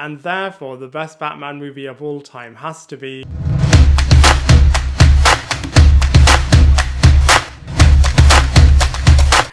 and therefore the best Batman movie of all time has to be...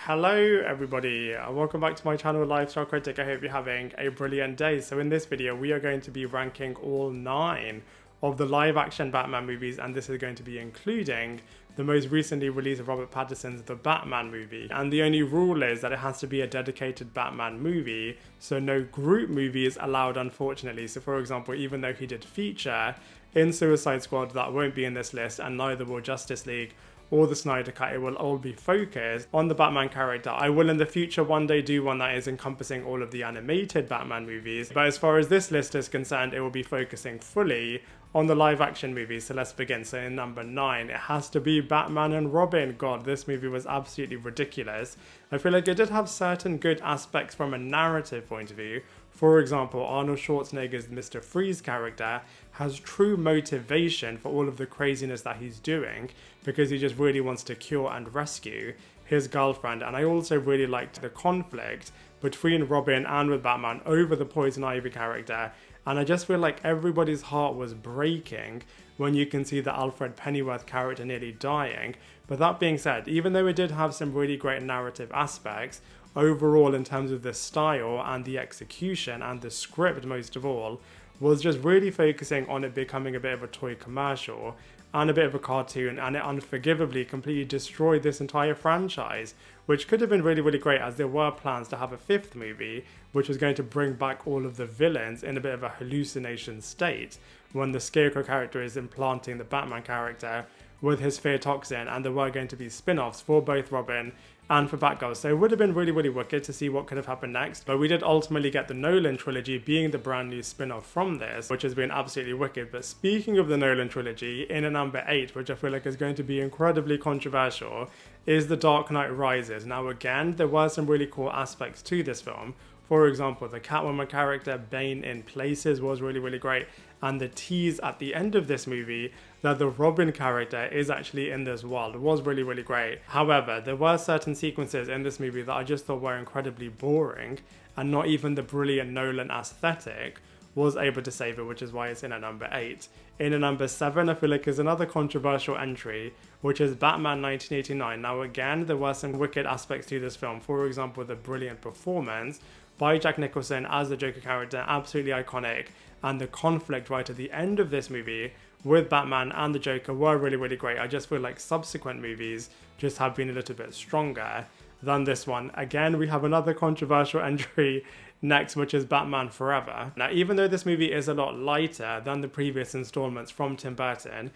Hello everybody, welcome back to my channel Lifestyle Critic. I hope you're having a brilliant day. So in this video we are going to be ranking all 9 of the live action Batman movies, and this is going to be including the most recently released Robert Pattinson's The Batman movie. And the only rule is that it has to be a dedicated Batman movie, so no group movie is allowed, unfortunately. So for example, even though he did feature in Suicide Squad, that won't be in this list, and neither will Justice League or the Snyder Cut. It will all be focused on the Batman character. I will in the future one day do one that is encompassing all of the animated Batman movies, but as far as this list is concerned, it will be focusing fully on the live action movies. So let's begin. So in number 9, it has to be Batman and Robin. God, this movie was absolutely ridiculous. I feel like it did have certain good aspects from a narrative point of view. For example, Arnold Schwarzenegger's Mr. Freeze character has true motivation for all of the craziness that he's doing, because he just really wants to cure and rescue his girlfriend. And I also really liked the conflict between Robin and with Batman over the Poison Ivy character. And I just feel like everybody's heart was breaking when you can see the Alfred Pennyworth character nearly dying. But that being said, even though it did have some really great narrative aspects, overall in terms of the style and the execution and the script most of all, was just really focusing on it becoming a bit of a toy commercial and a bit of a cartoon, and it unforgivably completely destroyed this entire franchise, which could have been really, really great, as there were plans to have a 5th movie, which was going to bring back all of the villains in a bit of a hallucination state when the Scarecrow character is implanting the Batman character with his fear toxin, and there were going to be spin-offs for both Robin and for Batgirl. So it would have been really, really wicked to see what could have happened next. But we did ultimately get the Nolan trilogy being the brand new spin-off from this, which has been absolutely wicked. But speaking of the Nolan trilogy, in a number 8, which I feel like is going to be incredibly controversial, is The Dark Knight Rises. Now again, there were some really cool aspects to this film. For example, the Catwoman character, Bane in places, was really, really great. And the tease at the end of this movie that the Robin character is actually in this world was really, really great. However, there were certain sequences in this movie that I just thought were incredibly boring, and not even the brilliant Nolan aesthetic was able to save it, which is why it's in at number 8. In at number 7, I feel like is another controversial entry, which is Batman 1989. Now again, there were some wicked aspects to this film. For example, the brilliant performance by Jack Nicholson as the Joker character, absolutely iconic, and the conflict right at the end of this movie with Batman and the Joker were really, really great. I just feel like subsequent movies just have been a little bit stronger than this one. Again, we have another controversial entry next, which is Batman Forever. Now, even though this movie is a lot lighter than the previous installments from Tim Burton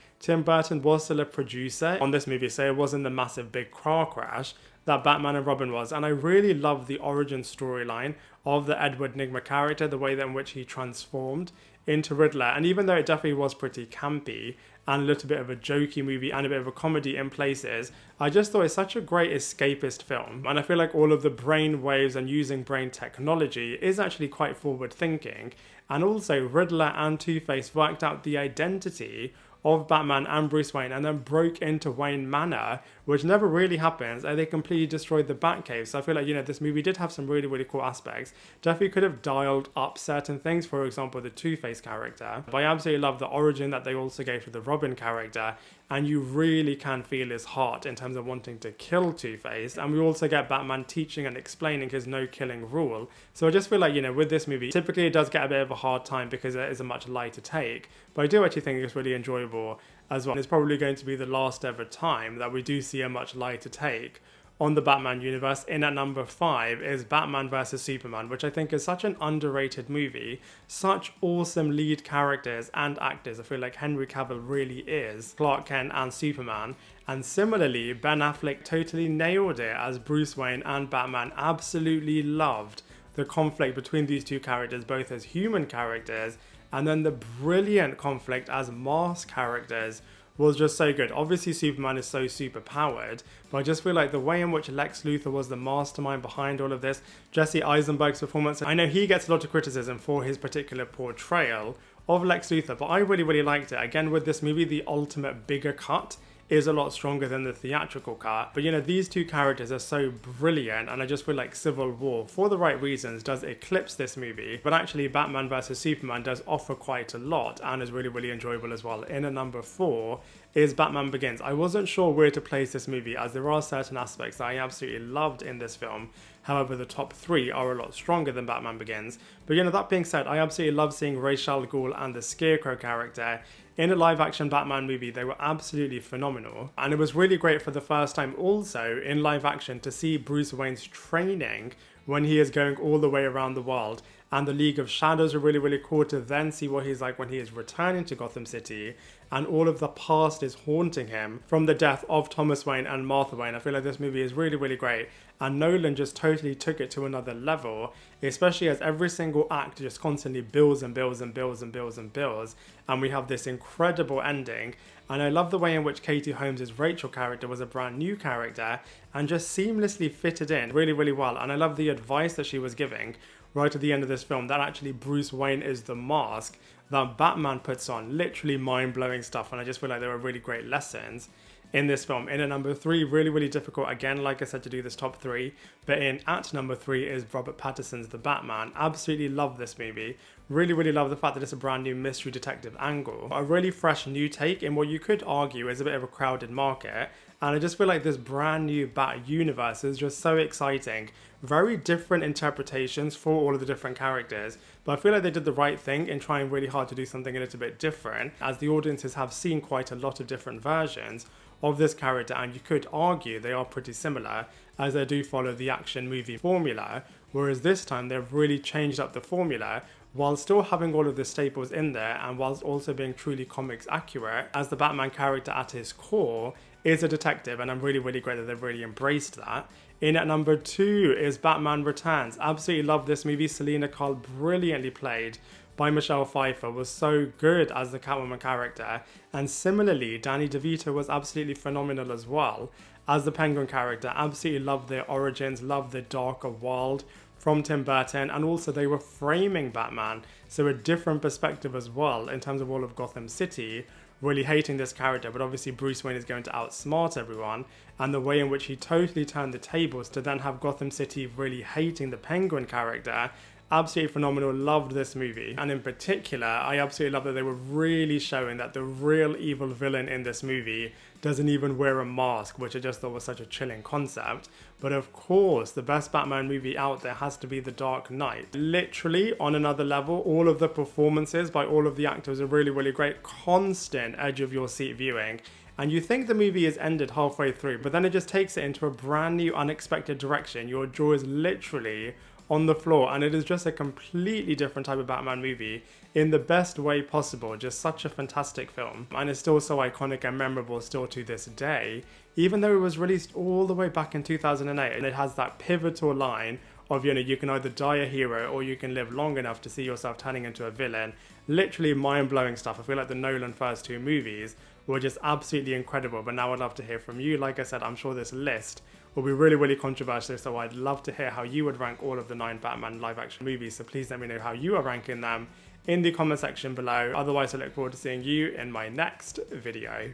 was still a producer on this movie, so it wasn't the massive big car crash that Batman and Robin was. And I really love the origin storyline of the Edward Nygma character, the way in which he transformed into Riddler. And even though it definitely was pretty campy and a little bit of a jokey movie and a bit of a comedy in places, I just thought it's such a great escapist film. And I feel like all of the brain waves and using brain technology is actually quite forward thinking. And also Riddler and Two-Face worked out the identity of Batman and Bruce Wayne and then broke into Wayne Manor, which never really happens, and they completely destroyed the Batcave. So I feel like, you know, this movie did have some really, really cool aspects. Definitely could have dialed up certain things, for example, the Two-Face character. But I absolutely love the origin that they also gave to the Robin character, and you really can feel his heart in terms of wanting to kill Two-Face. And we also get Batman teaching and explaining his no-killing rule. So I just feel like, you know, with this movie, typically it does get a bit of a hard time because it is a much lighter take, but I do actually think it's really enjoyable as well. It's probably going to be the last ever time that we do see a much lighter take on the Batman universe. In at number 5 is Batman vs Superman, which I think is such an underrated movie. Such awesome lead characters and actors. I feel like Henry Cavill really is Clark Kent and Superman. And similarly, Ben Affleck totally nailed it as Bruce Wayne and Batman. Absolutely loved the conflict between these two characters, both as human characters, and then the brilliant conflict as masked characters was just so good. Obviously Superman is so super powered, but I just feel like the way in which Lex Luthor was the mastermind behind all of this, Jesse Eisenberg's performance, I know he gets a lot of criticism for his particular portrayal of Lex Luthor, but I really, really liked it. Again, with this movie, the ultimate bigger cut is a lot stronger than the theatrical cut. But you know, these two characters are so brilliant, and I just feel like Civil War, for the right reasons, does eclipse this movie. But actually Batman vs Superman does offer quite a lot and is really, really enjoyable as well. In at number 4 is Batman Begins. I wasn't sure where to place this movie, as there are certain aspects that I absolutely loved in this film. However, the top 3 are a lot stronger than Batman Begins. But you know, that being said, I absolutely love seeing Ra's al Ghul and the Scarecrow character in a live-action Batman movie. They were absolutely phenomenal. And it was really great for the first time also in live action to see Bruce Wayne's training when he is going all the way around the world. And the League of Shadows are really, really cool to then see what he's like when he is returning to Gotham City, and all of the past is haunting him from the death of Thomas Wayne and Martha Wayne. I feel like this movie is really, really great, and Nolan just totally took it to another level, especially as every single act just constantly builds and builds and builds and builds and builds, and we have this incredible ending. And I love the way in which Katie Holmes' Rachel character was a brand new character and just seamlessly fitted in really, really well. And I love the advice that she was giving right at the end of this film, that actually Bruce Wayne is the mask that Batman puts on. Literally mind-blowing stuff, and I just feel like there were really great lessons in this film. In at number 3, really, really difficult, again, like I said, to do this top 3, but in at number 3 is Robert Pattinson's The Batman. Absolutely love this movie. Really, really love the fact that it's a brand new mystery detective angle. A really fresh new take in what you could argue is a bit of a crowded market. And I just feel like this brand new Bat universe is just so exciting. Very different interpretations for all of the different characters. But I feel like they did the right thing in trying really hard to do something a little bit different, as the audiences have seen quite a lot of different versions of this character, and you could argue they are pretty similar, as they do follow the action movie formula, whereas this time they've really changed up the formula while still having all of the staples in there, and whilst also being truly comics accurate, as the Batman character at his core is a detective, and I'm really, really great that they've really embraced that. In at number 2 is Batman Returns. Absolutely love this movie. Selena Kyle, brilliantly played by Michelle Pfeiffer, was so good as the Catwoman character, and similarly Danny DeVito was absolutely phenomenal as well as the Penguin character. Absolutely love their origins, love the darker world from Tim Burton, and also they were framing Batman, so a different perspective as well in terms of all of Gotham City really hating this character, but obviously Bruce Wayne is going to outsmart everyone, and the way in which he totally turned the tables to then have Gotham City really hating the Penguin character. Absolutely phenomenal. Loved this movie. And in particular, I absolutely love that they were really showing that the real evil villain in this movie doesn't even wear a mask, which I just thought was such a chilling concept. But of course, the best Batman movie out there has to be The Dark Knight. Literally, on another level, all of the performances by all of the actors are really, really great. Constant edge of your seat viewing. And you think the movie is ended halfway through, but then it just takes it into a brand new, unexpected direction. Your jaw is literally on the floor, and it is just a completely different type of Batman movie in the best way possible. Just such a fantastic film, and it's still so iconic and memorable still to this day, even though it was released all the way back in 2008, and it has that pivotal line of, you know, you can either die a hero or you can live long enough to see yourself turning into a villain. Literally mind-blowing stuff. I feel like the Nolan first 2 movies were just absolutely incredible, but now I'd love to hear from you. Like I said, I'm sure this list will be really, really controversial, so I'd love to hear how you would rank all of the 9 Batman live action movies, so please let me know how you are ranking them in the comment section below. Otherwise, I look forward to seeing you in my next video.